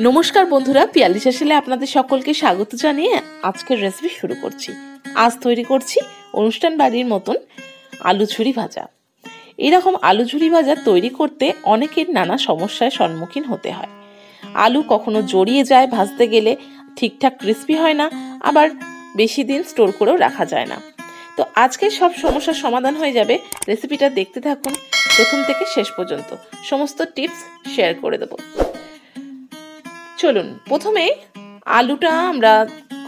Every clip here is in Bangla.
নমস্কার বন্ধুরা, পিয়ালি হেসেলে আপনাদের সকলকে স্বাগত জানিয়ে আজকের রেসিপি শুরু করছি। আজ তৈরি করছি অনুষ্ঠান বাড়ির মতন আলু ঝুরি ভাজা। এরকম আলু ঝুরি ভাজা তৈরি করতে অনেকের নানা সমস্যার সম্মুখীন হতে হয়। আলু কখনো জড়িয়ে যায়, ভাজতে গেলে ঠিকঠাক ক্রিস্পি হয় না, আবার বেশি দিন স্টোর করেও রাখা যায় না। তো আজকে সব সমস্যার সমাধান হয়ে যাবে। রেসিপিটা দেখতে থাকুন প্রথম থেকে শেষ পর্যন্ত, সমস্ত টিপস শেয়ার করে দেবো। চলুন, প্রথমে আলুটা আমরা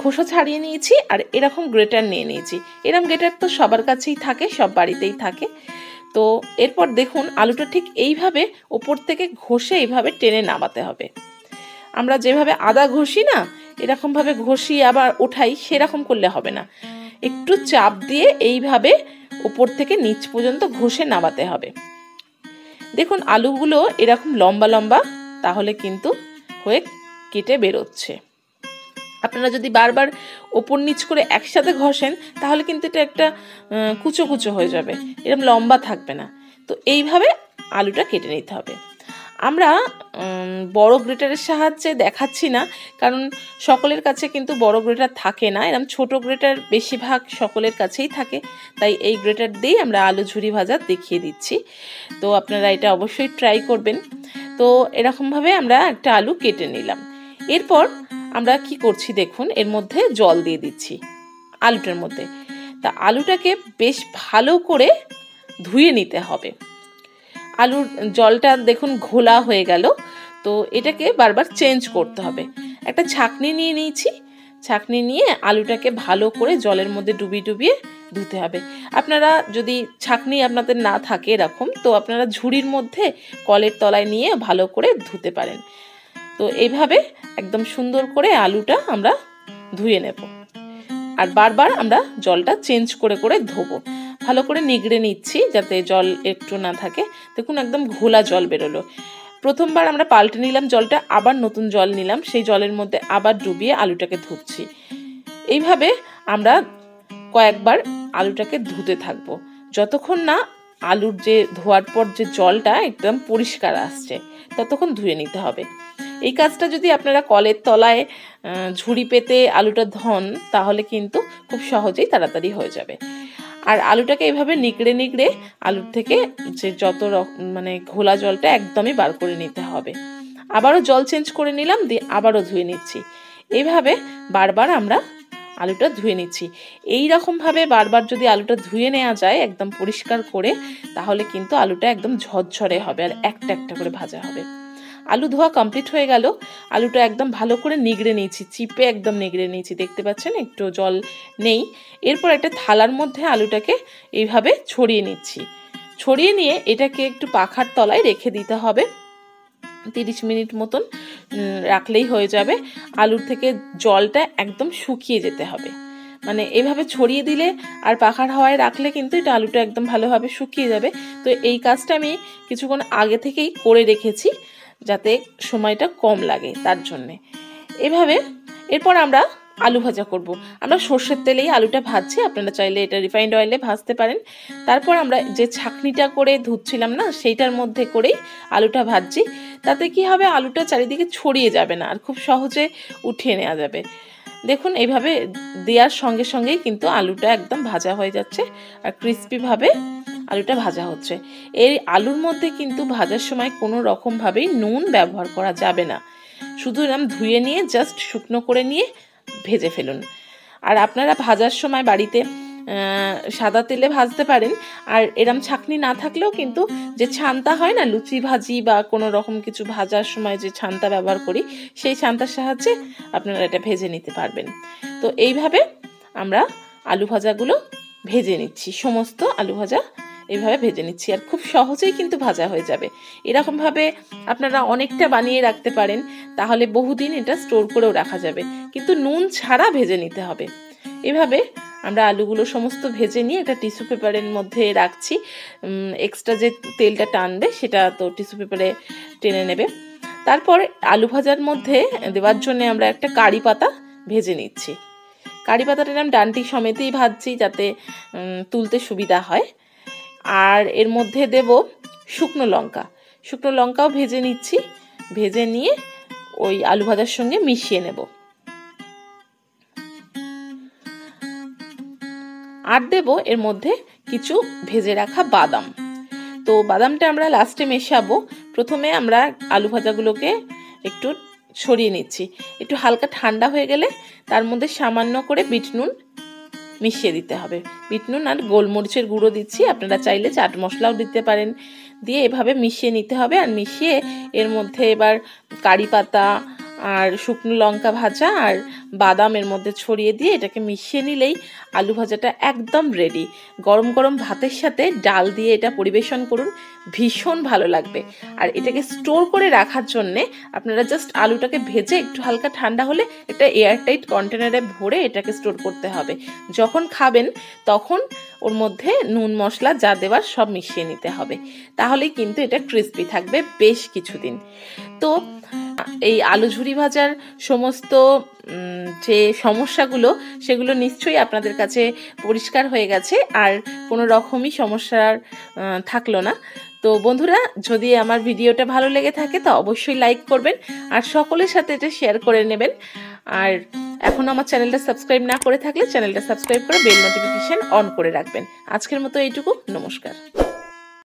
খোসা ছাড়িয়ে নিয়েছি আর এরকম গ্রেটার নিয়ে নিয়েছি। এরকম গ্রেটার তো সবার কাছেই থাকে, সব বাড়িতেই থাকে। তো এরপর দেখুন আলুটা ঠিক এইভাবে ওপর থেকে ঘষে এইভাবে টেনে নামাতে হবে। আমরা যেভাবে আদা ঘষি না, এরকমভাবে ঘষি আবার ওঠাই, সেরকম করলে হবে না। একটু চাপ দিয়ে এইভাবে ওপর থেকে নিচ পর্যন্ত ঘষে নামাতে হবে। দেখুন আলুগুলো এরকম লম্বা লম্বা তাহলে কিন্তু হয়ে কেটে বেরোচ্ছে। আপনারা যদি বারবার ওপর নিচ করে একসাথে ঘষেন তাহলে কিন্তু এটা একটা কুচো কুচো হয়ে যাবে, এরকম লম্বা থাকবে না। তো এইভাবে আলুটা কেটে নিতে হবে। আমরা বড় গ্রেটারের সাহায্যে দেখাচ্ছি না, কারণ সকলের কাছে কিন্তু বড় গ্রেটার থাকে না, এরকম ছোট গ্রেটার বেশিরভাগ সকলের কাছেই থাকে। তাই এই গ্রেটার দিয়েই আমরা আলু ঝুরি ভাজা দেখিয়ে দিচ্ছি। তো আপনারা এটা অবশ্যই ট্রাই করবেন। তো এরকমভাবে আমরা একটা আলু কেটে নিলাম। এরপর আমরা কি করছি দেখুন, এর মধ্যে জল দিয়ে দিচ্ছি আলুটার মধ্যে। তা আলুটাকে বেশ ভালো করে ধুয়ে নিতে হবে। আলুর জলটা দেখুন ঘোলা হয়ে গেল, তো এটাকে বারবার চেঞ্জ করতে হবে। একটা ছাঁকনি নিয়ে নিয়েছি, ছাঁকনি নিয়ে আলুটাকে ভালো করে জলের মধ্যে ডুবিয়ে ডুবিয়ে ধুতে হবে। আপনারা যদি ছাঁকনি আপনাদের না থাকে এরকম, তো আপনারা ঝুড়ির মধ্যে কলের তলায় নিয়ে ভালো করে ধুতে পারেন। তো এইভাবে একদম সুন্দর করে আলুটা আমরা ধুয়ে নেব, আর বারবার আমরা জলটা চেঞ্জ করে করে ধোবো। ভালো করে নিগড়ে নিচ্ছি যাতে জল একটু না থাকে। দেখুন একদম ঘোলা জল বেরোলো। প্রথমবার আমরা পাল্টে নিলাম জলটা, আবার নতুন জল নিলাম, সেই জলের মধ্যে আবার ডুবিয়ে আলুটাকে ধুচ্ছি। এইভাবে আমরা কয়েকবার আলুটাকে ধুতে থাকবো যতক্ষণ না আলুর যে ধোয়ার পর যে জলটা একদম পরিষ্কার আসছে, ততক্ষণ ধুয়ে নিতে হবে। এই কাজটা যদি আপনারা কলের তলায় ঝুড়ি পেতে আলুটা ধন তাহলে কিন্তু খুব সহজেই তাড়াতাড়ি হয়ে যাবে। আর আলুটাকে এইভাবে নিগড়ে নিগড়ে আলুর থেকে যে যত মানে ঘোলা জলটা একদমই বার করে নিতে হবে। আবারও জল চেঞ্জ করে নিলাম, দিয়ে আবারও ধুয়ে নিচ্ছি। এইভাবে বারবার আমরা আলুটা ধুয়ে নিচ্ছি। এই রকমভাবে বারবার যদি আলুটা ধুয়ে নেওয়া যায় একদম পরিষ্কার করে, তাহলে কিন্তু আলুটা একদম ঝরঝরে হবে আর একটা একটা করে ভাজা হবে। আলু ধোয়া কমপ্লিট হয়ে গেল। আলুটা একদম ভালো করে নিগড়ে নিয়েছি, চিপে একদম নিগড়ে নিয়েছি, দেখতে পাচ্ছেন একটু জল নেই। এরপর একটা থালার মধ্যে আলুটাকে এইভাবে ছড়িয়ে নিচ্ছি। ছড়িয়ে নিয়ে এটাকে একটু পাখার তলায় রেখে দিতে হবে। 30 মিনিট মতন রাখলেই হয়ে যাবে। আলুর থেকে জলটা একদম শুকিয়ে যেতে হবে। মানে এভাবে ছড়িয়ে দিলে আর পাখার হাওয়ায় রাখলে কিন্তু এটা আলুটা একদম ভালোভাবে শুকিয়ে যাবে। তো এই কাজটা আমি কিছুক্ষণ আগে থেকেই করে রেখেছি যাতে সময়টা কম লাগে, তার জন্যে। এভাবে এরপর আমরা আলু ভাজা করব। আমরা সর্ষের তেলেই আলুটা ভাজছি, আপনারা চাইলে এটা রিফাইন্ড অয়েলে ভাজতে পারেন। তারপর আমরা যে ছাঁকনিটা করে ধুচ্ছিলাম না, সেইটার মধ্যে করেই আলুটা ভাজছি। তাতে কি হবে, আলুটা চারিদিকে ছড়িয়ে যাবে না আর খুব সহজে উঠিয়ে নেওয়া যাবে। দেখুন এইভাবে দেওয়ার সঙ্গে সঙ্গেই কিন্তু আলুটা একদম ভাজা হয়ে যাচ্ছে আর ক্রিস্পিভাবে আলুটা ভাজা হচ্ছে। এই আলুর মধ্যে কিন্তু ভাজার সময় কোনো রকমভাবেই নুন ব্যবহার করা যাবে না। শুধু এরকম ধুয়ে নিয়ে জাস্ট শুকনো করে নিয়ে ভেজে ফেলুন। আর আপনারা ভাজার সময় বাড়িতে সাদা তেলে ভাজতে পারেন। আর এরম ছাঁকনি না থাকলেও কিন্তু যে ছান্তা হয় না, লুচি ভাজি বা কোনো রকম কিছু ভাজার সময় যে ছান্তা ব্যবহার করি, সেই ছান্তার সাহায্যে আপনারা এটা ভেজে নিতে পারবেন। তো এইভাবে আমরা আলু ভাজাগুলো ভেজে নিচ্ছি, সমস্ত আলু ভাজা এইভাবে ভেজে নিচ্ছি আর খুব সহজেই কিন্তু ভাজা হয়ে যাবে। এরকমভাবে আপনারা অনেকটা বানিয়ে রাখতে পারেন, তাহলে বহুদিন এটা স্টোর করেও রাখা যাবে, কিন্তু নুন ছাড়া ভেজে নিতে হবে। এভাবে আমরা আলুগুলো সমস্ত ভেজে নিয়ে একটা টিস্যু পেপারের মধ্যে রাখছি। এক্সট্রা যে তেলটা টানবে সেটা তো টিস্যু পেপারে টেনে নেবে। তারপর আলু ভাজার মধ্যে দেওয়ার জন্য আমরা একটা কারি পাতা ভেজে নিচ্ছি। কারি পাতাটা এরকম ডান্টি সমেতেই ভাজছি যাতে তুলতে সুবিধা হয়। আর এর মধ্যে দেব শুকনো লঙ্কা, শুকনো লঙ্কাও ভেজে নিচ্ছি। ভেজে নিয়ে ওই আলু ভাজার সঙ্গে মিশিয়ে নেব। আর দেব এর মধ্যে কিছু ভেজে রাখা বাদাম। তো বাদামটা আমরা লাস্টে মেশাবো। প্রথমে আমরা আলু ভাজাগুলোকে একটু ছড়িয়ে নিচ্ছি। একটু হালকা ঠান্ডা হয়ে গেলে তার মধ্যে সামান্য করে বিট নুন মিশিয়ে দিতে হবে। বিট নুন আর গোলমরিচের গুঁড়ো দিচ্ছি, আপনারা চাইলে চাট মশলাও দিতে পারেন। দিয়ে এভাবে মিশিয়ে নিতে হবে। আর মিশিয়ে এর মধ্যে এবার কারি পাতা আর শুকনো লঙ্কা ভাজা আর বাদাম এর মধ্যে ছড়িয়ে দিয়ে এটাকে মিশিয়ে নিলেই আলু ভাজাটা একদম রেডি। গরম গরম ভাতের সাথে ডাল দিয়ে এটা পরিবেশন করুন, ভীষণ ভালো লাগবে। আর এটাকে স্টোর করে রাখার জন্যে আপনারা জাস্ট আলুটাকে ভেজে একটু হালকা ঠান্ডা হলে একটা এয়ারটাইট কন্টেনারে ভরে এটাকে স্টোর করতে হবে। যখন খাবেন তখন ওর মধ্যে নুন মশলা যা দেওয়ার সব মিশিয়ে নিতে হবে, তাহলেই কিন্তু এটা ক্রিস্পি থাকবে বেশ কিছুদিন। তো এই আলু ঝুরি ভাজার সমস্ত যে সমস্যাগুলো সেগুলো নিশ্চয়ই আপনাদের কাছে পরিষ্কার হয়ে গেছে, আর কোনো রকমই সমস্যার থাকলো না। তো বন্ধুরা, যদি আমার ভিডিওটা ভালো লেগে থাকে তো অবশ্যই লাইক করবেন আর সকলের সাথে এটা শেয়ার করে নেবেন। আর এখন আমার চ্যানেলটা সাবস্ক্রাইব না করে থাকলে চ্যানেলটা সাবস্ক্রাইব করে বেল নোটিফিকেশন অন করে রাখবেন। আজকের মতো এইটুকু, নমস্কার।